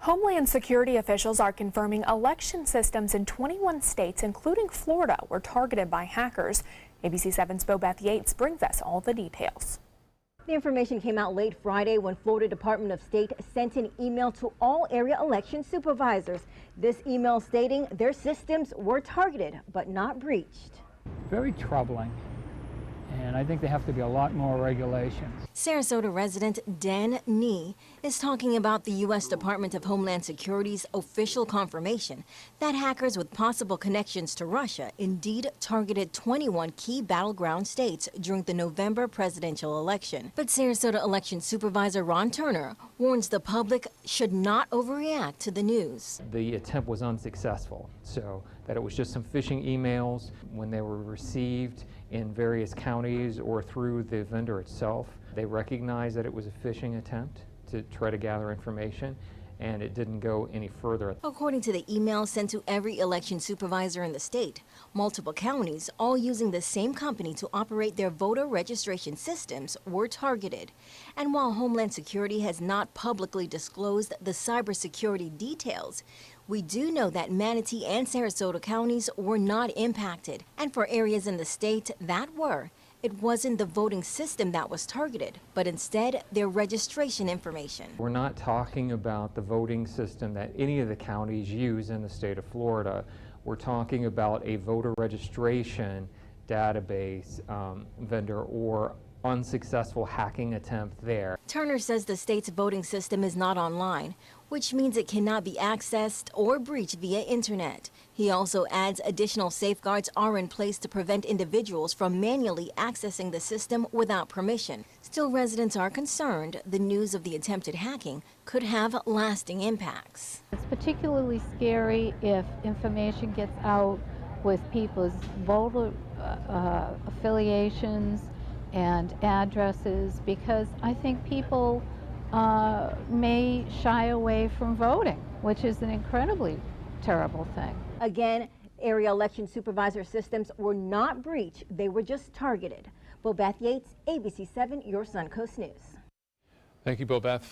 Homeland Security officials are confirming election systems in 21 states, including Florida, were targeted by hackers. ABC 7's Bobeth Yates brings us all the details. The information came out late Friday when Florida Department of State sent an email to all area election supervisors. This email stating their systems were targeted but not breached. Very troubling. And I think there have to be a lot more regulations. Sarasota resident Dan Nee is talking about the U.S. Department of Homeland Security's official confirmation that hackers with possible connections to Russia indeed targeted 21 key battleground states during the November presidential election. But Sarasota election supervisor Ron Turner warns the public should not overreact to the news. The attempt was unsuccessful, so that it was just some phishing emails when they were received in various counties or through the vendor itself. They recognized that it was a phishing attempt to try to gather information, and it didn't go any further. According to the email sent to every election supervisor in the state, multiple counties, all using the same company to operate their voter registration systems, were targeted. And while Homeland Security has not publicly disclosed the cybersecurity details, we do know that Manatee and Sarasota counties were not impacted. And for areas in the state that were, it wasn't the voting system that was targeted, but instead their registration information. We're not talking about the voting system that any of the counties use in the state of Florida. We're talking about a voter registration database vendor or unsuccessful hacking attempt there. Turner says the state's voting system is not online, which means it cannot be accessed or breached via internet. He also adds additional safeguards are in place to prevent individuals from manually accessing the system without permission. Still, residents are concerned the news of the attempted hacking could have lasting impacts. It's particularly scary if information gets out with people's voter affiliations and addresses, because I think people may shy away from voting, which is an incredibly terrible thing. Again, area election supervisor systems were not breached, they were just targeted. Bobeth Yates, ABC 7, your Suncoast News. Thank you, Bobeth.